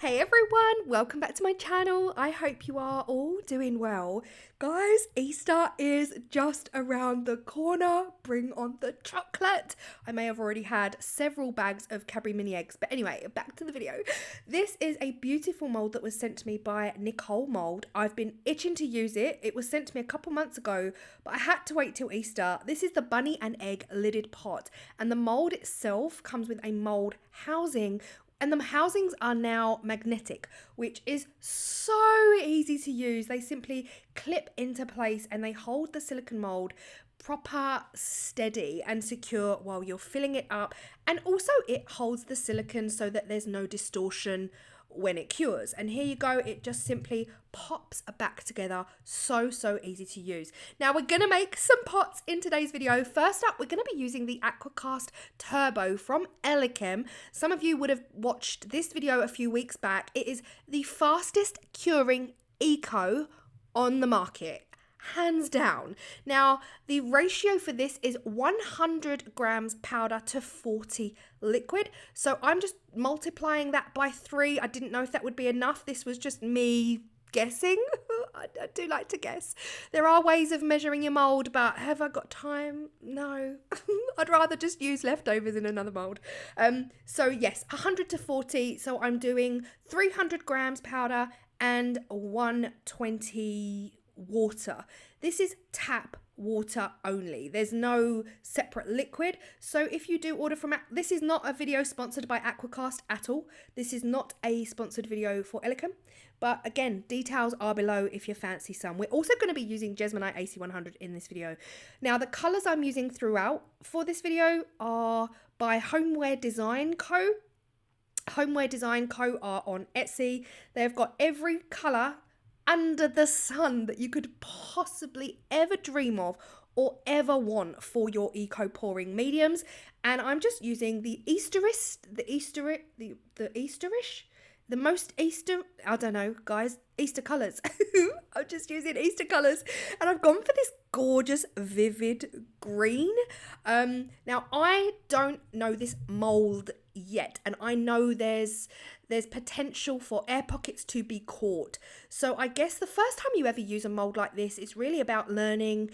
Hey everyone, welcome back to my channel. I hope you are all doing well. Guys, Easter is just around the corner. Bring on the chocolate. I may have already had several bags of Cadbury mini eggs, but anyway, back to the video. This is a beautiful mold that was sent to me by Nicole Mold. I've been itching to use it. It was sent to me a couple months ago, but I had to wait till Easter. This is the bunny and egg lidded pot, and the mold itself comes with a mold housing. And the housings are now magnetic, which is so easy to use. They simply clip into place and they hold the silicone mold proper, steady and secure while you're filling it up. And also it holds the silicone so that there's no distortion when it cures. And here you go, it just simply pops back together. So easy to use. Now we're gonna make some pots in today's video. First up, we're gonna be using the Aquacast Turbo from CLAIRESCRA. Some of you would have watched this video a few weeks back. It is the fastest curing eco on the market, hands down. Now the ratio for this is 100 grams powder to 40 liquid, so I'm just multiplying that by 3. I didn't know if that would be enough. This was just me guessing. I do like to guess. There are ways of measuring your mold, but have I got time? No. I'd rather just use leftovers in another mold. So yes, 100 to 40. So I'm doing 300 grams powder and 120 water. This is tap water only. There's no separate liquid. So if you do order from, this is not a video sponsored by Aquacast at all. This is not a sponsored video for CLAIRESCRA. But again, details are below if you fancy some. We're also going to be using Jesmonite AC100 in this video. Now the colors I'm using throughout for this video are by Hemway Design Co. Hemway Design Co. are on Etsy. They've got every color under the sun that you could possibly ever dream of or ever want for your eco pouring mediums. And I'm just using the Easterish, the most Easter, I don't know guys, Easter colours. I'm just using Easter colours, and I've gone for this gorgeous vivid green. Now I don't know this mould yet, and I know there's potential for air pockets to be caught. So I guess the first time you ever use a mould like this, it's really about learning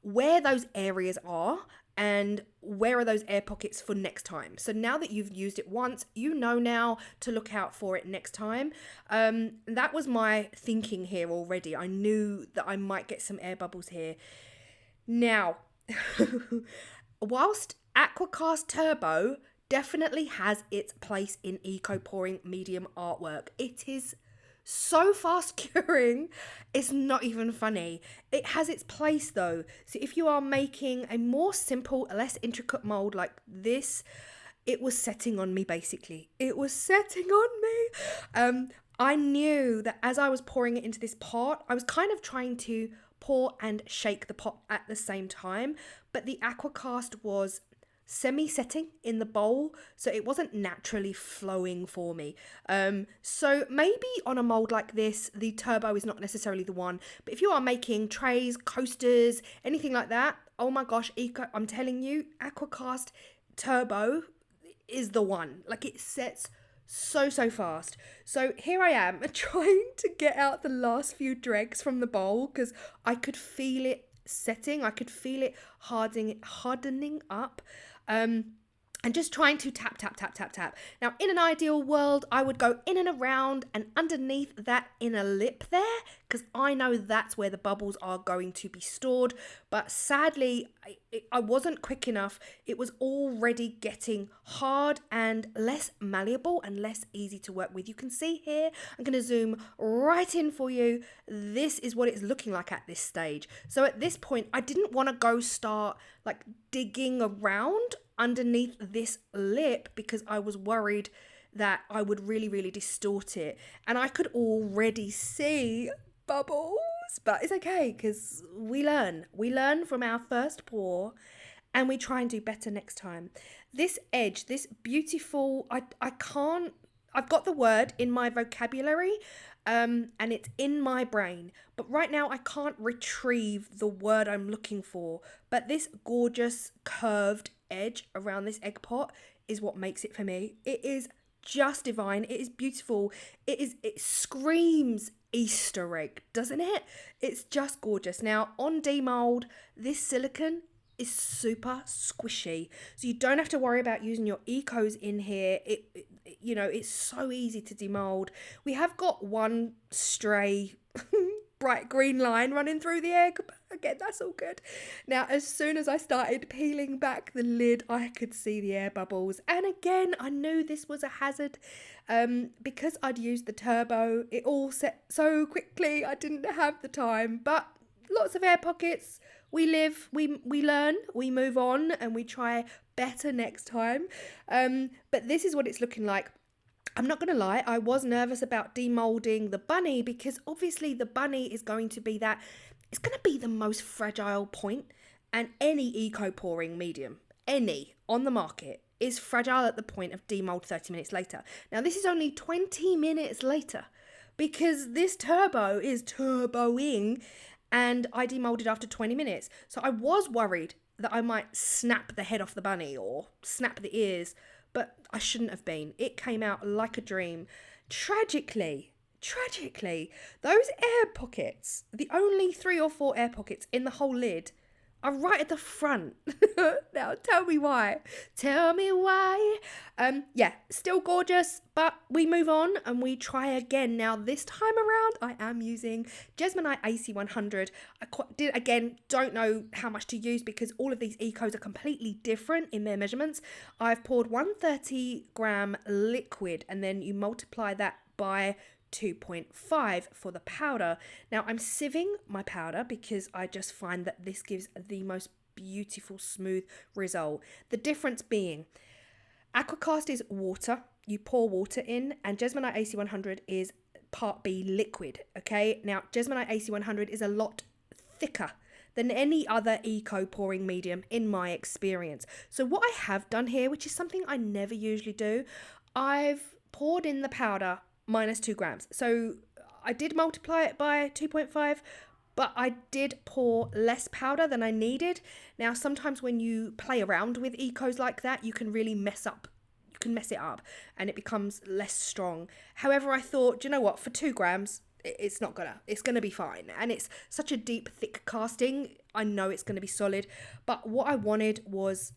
where those areas are and where are those air pockets for next time. So now that you've used it once, you know now to look out for it next time. That was my thinking here already. I knew that I might get some air bubbles here. Now, whilst Aquacast Turbo definitely has its place in eco pouring medium artwork, it is so fast curing, it's not even funny. It has its place though. So if you are making a more simple, less intricate mold like this, it was setting on me basically. It was setting on me. I knew that as I was pouring it into this pot, I was kind of trying to pour and shake the pot at the same time, but the Aquacast was semi-setting in the bowl, so it wasn't naturally flowing for me. So maybe on a mold like this, the turbo is not necessarily the one, but if you are making trays, coasters, anything like that, oh my gosh, I'm telling you, Aquacast Turbo is the one. Like, it sets so fast. So here I am trying to get out the last few dregs from the bowl because I could feel it setting. I could feel it hardening up. And just trying to tap. Now, in an ideal world, I would go in and around and underneath that inner lip there, because I know that's where the bubbles are going to be stored. But sadly, I wasn't quick enough. It was already getting hard and less malleable and less easy to work with. You can see here, I'm going to zoom right in for you. This is what it's looking like at this stage. So at this point, I didn't want to go start like digging around underneath this lip because I was worried that I would really distort it, and I could already see bubbles, but it's okay because we learn from our first pour and we try and do better next time. This edge, this beautiful, I've got the word in my vocabulary and it's in my brain, but right now I can't retrieve the word I'm looking for, but this gorgeous curved edge around this egg pot is what makes it for me. It is just divine. It is beautiful. It screams Easter egg, doesn't it? It's just gorgeous. Now on demold, this silicone is super squishy, so you don't have to worry about using your ecos in here. You know, it's so easy to demold. We have got one stray bright green line running through the egg, but again, that's all good. Now, as soon as I started peeling back the lid, I could see the air bubbles, and again, I knew this was a hazard. Because I'd used the turbo, it all set so quickly, I didn't have the time, but lots of air pockets. We live, we learn, we move on, and we try better next time. But this is what it's looking like. I'm not going to lie, I was nervous about demolding the bunny, because obviously the bunny is going to be it's going to be the most fragile point, and any eco pouring medium, any on the market, is fragile at the point of demold 30 minutes later. Now this is only 20 minutes later, because this turbo is turboing, and I demolded after 20 minutes. So I was worried that I might snap the head off the bunny or snap the ears, but I shouldn't have been. It came out like a dream. Tragically, those air pockets, the only 3 or 4 air pockets in the whole lid, are right at the front. Now, tell me why. Yeah, still gorgeous, but we move on and we try again. Now, this time around, I am using Jesmonite AC100. Don't know how much to use, because all of these ecos are completely different in their measurements. I've poured 130 gram liquid, and then you multiply that by 2.5 for the powder. Now I'm sieving my powder because I just find that this gives the most beautiful smooth result. The difference being, Aquacast is water, you pour water in, and Jesmonite AC100 is part B liquid. Okay, now Jesmonite AC100 is a lot thicker than any other eco pouring medium in my experience. So what I have done here, which is something I never usually do, I've poured in the powder minus 2 grams. So I did multiply it by 2.5, but I did pour less powder than I needed. Now, sometimes when you play around with ecos like that, you can really mess it up and it becomes less strong. However, I thought, you know what, for 2 grams, it's gonna be fine. And it's such a deep, thick casting. I know it's gonna be solid, but what I wanted was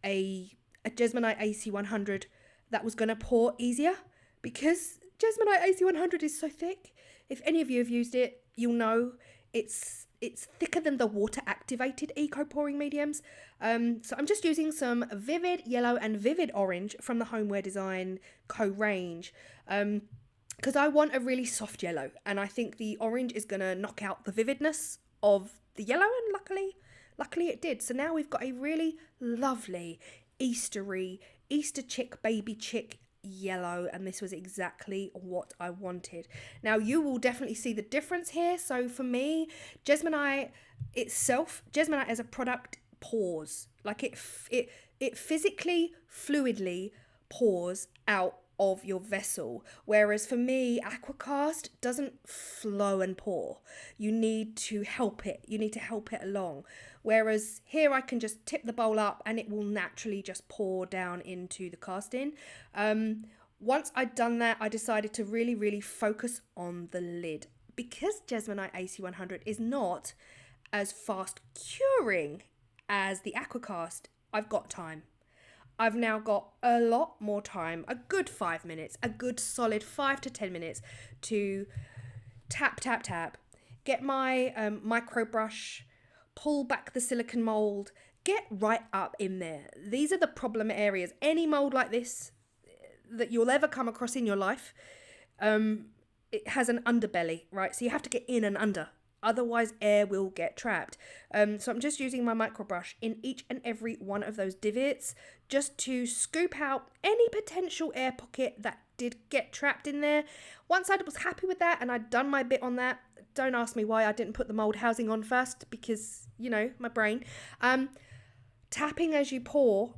a Jesmonite AC100 that was gonna pour easier, because Jesmonite AC100 is so thick. If any of you have used it, you'll know it's thicker than the water activated eco pouring mediums. So I'm just using some vivid yellow and vivid orange from the Homeware Design Co range, because I want a really soft yellow, and I think the orange is gonna knock out the vividness of the yellow, and luckily it did. So now we've got a really lovely Easter chick, baby chick yellow, and this was exactly what I wanted. Now you will definitely see the difference here. So for me, Jesmonite itself, Jesmonite as a product pours, like it physically, fluidly pours out of your vessel, whereas for me, Aquacast doesn't flow and pour. You need to help it along, whereas here I can just tip the bowl up and it will naturally just pour down into the casting. Once I'd done that, I decided to really focus on the lid, because Jesmonite AC100 is not as fast curing as the Aquacast. I've got time. I've now got a lot more time, a good 5 minutes, a good solid 5 to 10 minutes to tap, get my micro brush, pull back the silicone mold, get right up in there. These are the problem areas. Any mold like this that you'll ever come across in your life, it has an underbelly, right? So you have to get in and under. Otherwise, air will get trapped. So I'm just using my micro brush in each and every one of those divots, just to scoop out any potential air pocket that did get trapped in there. Once I was happy with that and I'd done my bit on that, don't ask me why I didn't put the mold housing on first, because, you know, my brain. Tapping as you pour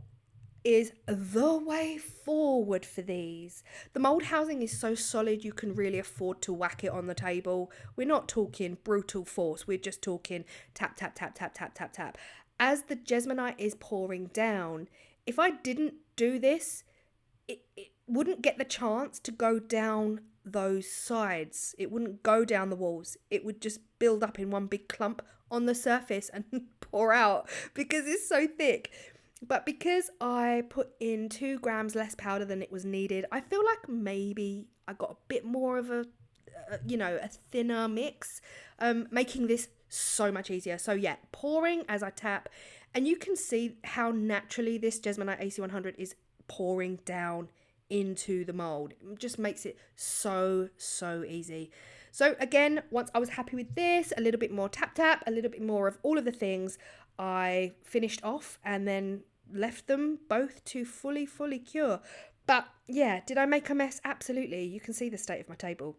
is the way forward for these. The mold housing is so solid you can really afford to whack it on the table. We're not talking brutal force, we're just talking tap. As the Jesmonite is pouring down, if I didn't do this, wouldn't get the chance to go down those sides. It wouldn't go down the walls. It would just build up in one big clump on the surface and pour out because it's so thick. But because I put in 2 grams less powder than it was needed, I feel like maybe I got a bit more of a thinner mix, making this so much easier. So yeah, pouring as I tap, and you can see how naturally this Jesmonite AC100 is pouring down into the mold. It just makes it so easy. So again, once I was happy with this, a little bit more tap, a little bit more of all of the things, I finished off and then left them both to fully cure. But yeah, did I make a mess? Absolutely. You can see the state of my table.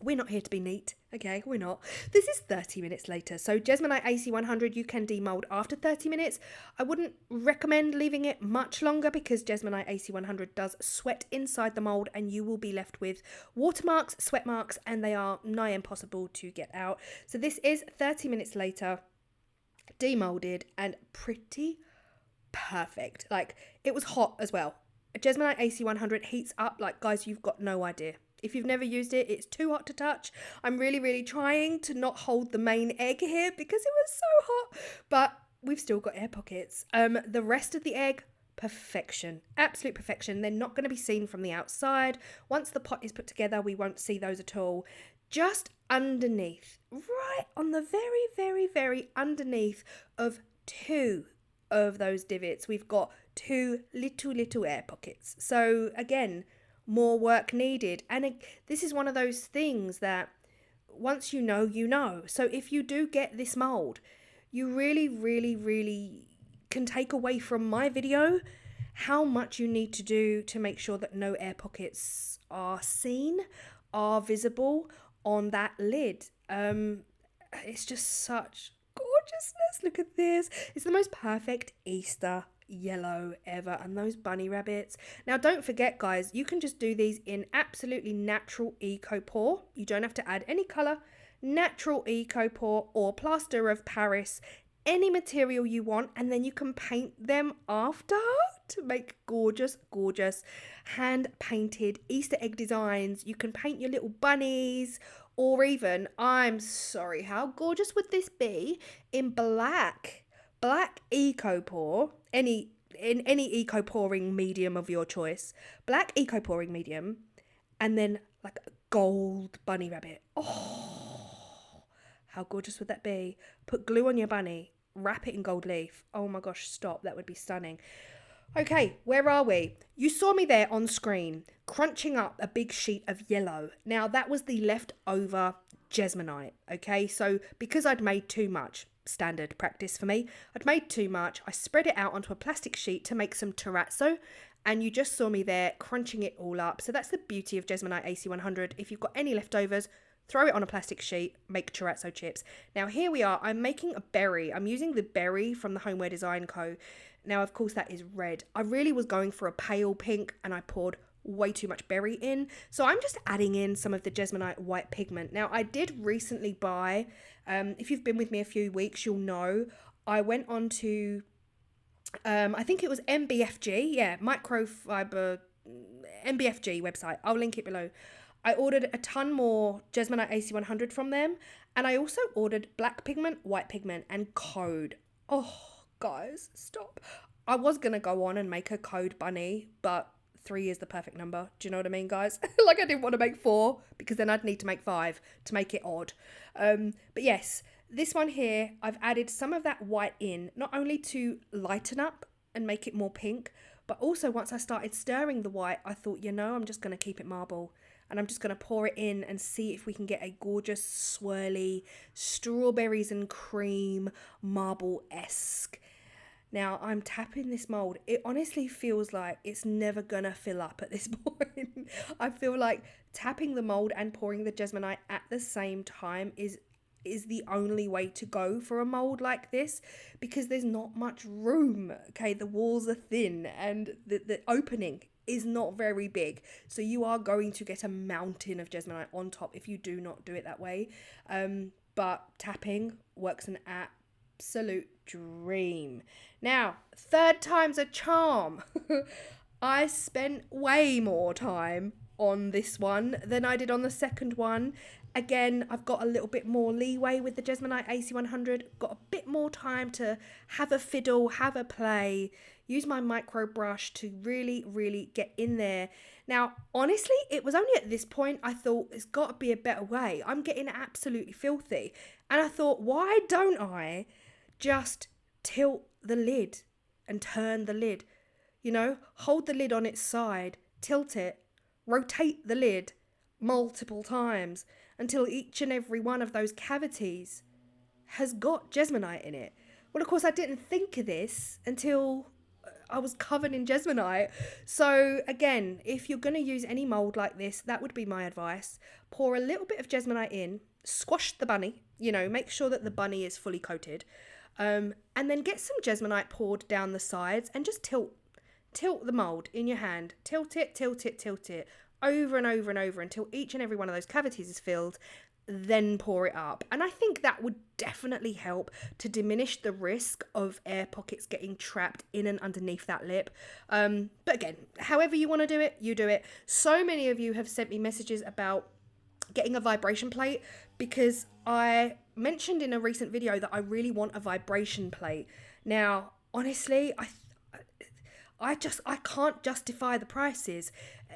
We're not here to be neat, okay? We're not. This is 30 minutes later. So Jesmonite AC100, you can demold after 30 minutes. I wouldn't recommend leaving it much longer because Jesmonite AC100 does sweat inside the mold and you will be left with watermarks, sweat marks, and they are nigh impossible to get out. So this is 30 minutes later, demolded and pretty perfect. Like, it was hot as well. A Jesmonite AC100 heats up like, guys, you've got no idea. If you've never used it, it's too hot to touch. I'm really trying to not hold the main egg here because it was so hot, but we've still got air pockets. The rest of the egg, perfection, absolute perfection. They're not going to be seen from the outside. Once the pot is put together, we won't see those at all. Just underneath, right on the very underneath of 2 of those divots, we've got 2 little air pockets. So again, more work needed. And this is one of those things that once you know, you know. So if you do get this mold, you really can take away from my video how much you need to do to make sure that no air pockets are seen, are visible on that lid. It's just such gorgeousness. Look at this. It's the most perfect Easter yellow ever, and those bunny rabbits. Now don't forget, guys, you can just do these in absolutely natural eco pour. You don't have to add any color. Natural eco pour or plaster of Paris, any material you want, and then you can paint them after to make gorgeous hand painted Easter egg designs. You can paint your little bunnies, or even, I'm sorry, how gorgeous would this be in black eco pour, in any eco pouring medium of your choice, black eco pouring medium, and then like a gold bunny rabbit. Oh, how gorgeous would that be? Put glue on your bunny, wrap it in gold leaf. Oh my gosh, stop, that would be stunning. Okay, where are we? You saw me there on screen crunching up a big sheet of yellow. Now that was the leftover Jesmonite, okay? So because I'd made too much, standard practice for me, I'd made too much, I spread it out onto a plastic sheet to make some terrazzo, and you just saw me there crunching it all up. So that's the beauty of Jesmonite AC100. If you've got any leftovers, throw it on a plastic sheet, make terrazzo chips. Now here we are, I'm making a berry. I'm using the berry from the Homeware Design Co. Now of course that is red. I really was going for a pale pink and I poured way too much berry in. So I'm just adding in some of the Jesmonite white pigment. Now I did recently buy, if you've been with me a few weeks, you'll know, I went on to, I think it was MBFG, yeah, microfiber, MBFG website. I'll link it below. I ordered a ton more Jesmonite AC100 from them, and I also ordered black pigment, white pigment, and code. Oh, guys, stop. I was going to go on and make a code bunny, but 3 is the perfect number. Do you know what I mean, guys? Like, I didn't want to make 4 because then I'd need to make 5 to make it odd. But yes, this one here, I've added some of that white in, not only to lighten up and make it more pink, but also once I started stirring the white, I thought, you know, I'm just going to keep it marble. And I'm just going to pour it in and see if we can get a gorgeous, swirly, strawberries and cream, marble-esque. Now, I'm tapping this mold. It honestly feels like it's never going to fill up at this point. I feel like tapping the mold and pouring the Jesmonite at the same time is the only way to go for a mold like this, because there's not much room. Okay, the walls are thin and the opening is not very big, so you are going to get a mountain of Jesmonite on top if you do not do it that way. But tapping works an absolute dream. Now, 3rd time's a charm. I spent way more time on this one than I did on the second one. Again, I've got a little bit more leeway with the Jesmonite AC100, got a bit more time to have a fiddle, have a play, use my micro brush to really, really get in there. Now, honestly, it was only at this point I thought there's got to be a better way. I'm getting absolutely filthy. And I thought, why don't I just tilt the lid and turn the lid? You know, hold the lid on its side, tilt it, rotate the lid multiple times until each and every one of those cavities has got Jesmonite in it. Well, of course, I didn't think of this until I was covered in Jesmonite. So again, if you're going to use any mould like this, that would be my advice. Pour a little bit of Jesmonite in, squash the bunny, you know, make sure that the bunny is fully coated, and then get some Jesmonite poured down the sides and just tilt the mould in your hand. Tilt it, over and over and over until each and every one of those cavities is filled. Then pour it up. And I think that would definitely help to diminish the risk of air pockets getting trapped in and underneath that lip. But again, however you want to do it, you do it. So many of you have sent me messages about getting a vibration plate because I mentioned in a recent video that I really want a vibration plate. Now, honestly, I can't justify the prices.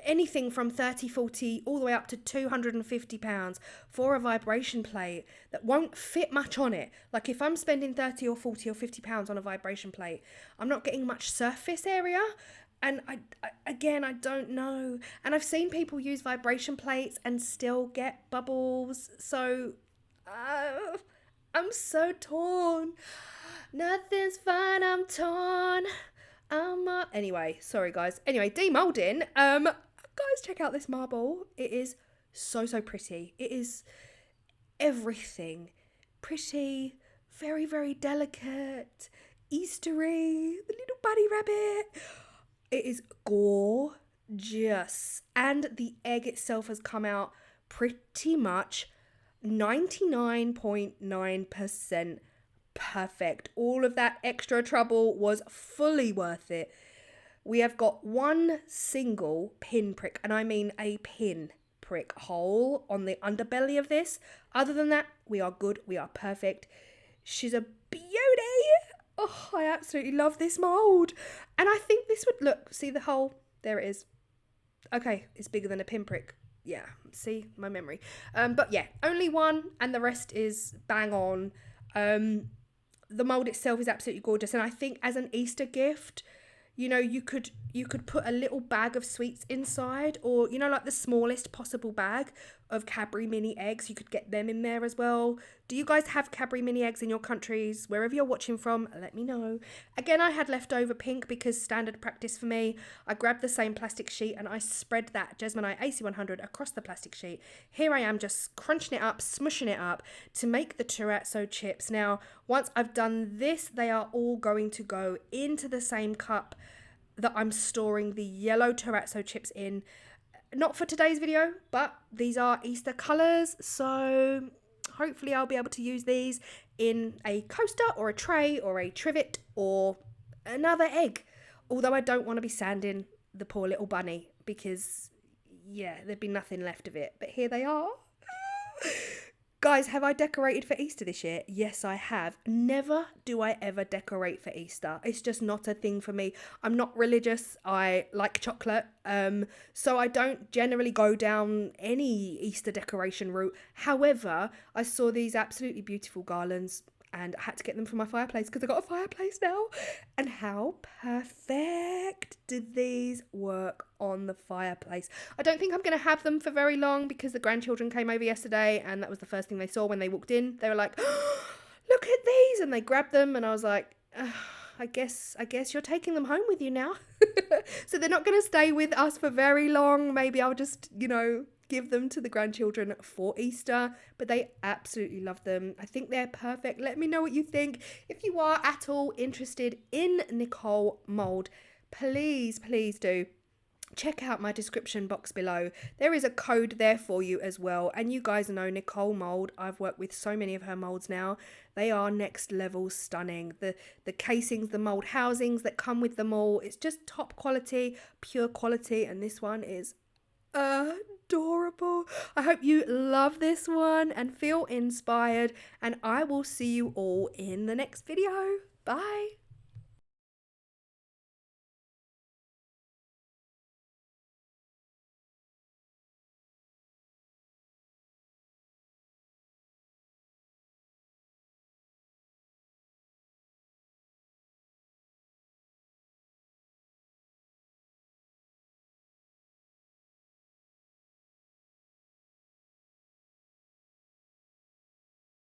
Anything from 30, 40, all the way up to £250 for a vibration plate that won't fit much on it. Like if I'm spending 30 or 40 or £50 on a vibration plate, I'm not getting much surface area. And I don't know. And I've seen people use vibration plates and still get bubbles. So I'm so torn. Nothing's fine, I'm torn. Anyway, sorry guys. Anyway, demolding. Guys, check out this marble. It is so pretty. It is everything. Pretty, very, very delicate, Eastery, the little bunny rabbit. It is gorgeous. And the egg itself has come out pretty much 99.9% perfect. All of that extra trouble was fully worth it. We have got one single pin prick, and I mean a pin prick hole on the underbelly of this. Other than that, we are good. We are perfect. She's a beauty. Oh, I absolutely love this mould. And I think this would look, see the hole? There it is. Okay, it's bigger than a pinprick. Yeah, see my memory. But yeah, only one, and the rest is bang on. The mould itself is absolutely gorgeous, and I think as an Easter gift, you know, you could put a little bag of sweets inside, or, you know, like the smallest possible bag of Cadbury mini eggs. You could get them in there as well. Do you guys have Cadbury mini eggs in your countries? Wherever you're watching from, let me know. Again, I had leftover pink because standard practice for me. I grabbed the same plastic sheet and I spread that Jesmonite AC100 across the plastic sheet. Here I am just crunching it up, smushing it up to make the terrazzo chips. Now, once I've done this, they are all going to go into the same cup that I'm storing the yellow terrazzo chips in. Not for today's video, but these are Easter colours, so hopefully I'll be able to use these in a coaster or a tray or a trivet or another egg. Although I don't want to be sanding the poor little bunny because, yeah, there'd be nothing left of it. But here they are. Guys, have I decorated for Easter this year? Yes, I have. Never do I ever decorate for Easter. It's just not a thing for me. I'm not religious. I like chocolate. So I don't generally go down any Easter decoration route. However, I saw these absolutely beautiful garlands and I had to get them for my fireplace because I got a fireplace now. And how perfect did these work on the fireplace? I don't think I'm going to have them for very long because the grandchildren came over yesterday and that was the first thing they saw when they walked in. They were like, oh, look at these, and they grabbed them and I was like, I guess you're taking them home with you now. So they're not going to stay with us for very long. Maybe I'll just, you know, give them to the grandchildren for Easter, but they absolutely love them. I think they're perfect. Let me know what you think. If you are at all interested in Nicole Mold, please do check out my description box below. There is a code there for you as well. And you guys know Nicole Mold. I've worked with so many of her molds now. They are next level stunning. The casings, the mold housings that come with them all, it's just top quality, pure quality. And this one is adorable. I hope you love this one and feel inspired. And I will see you all in the next video. Bye.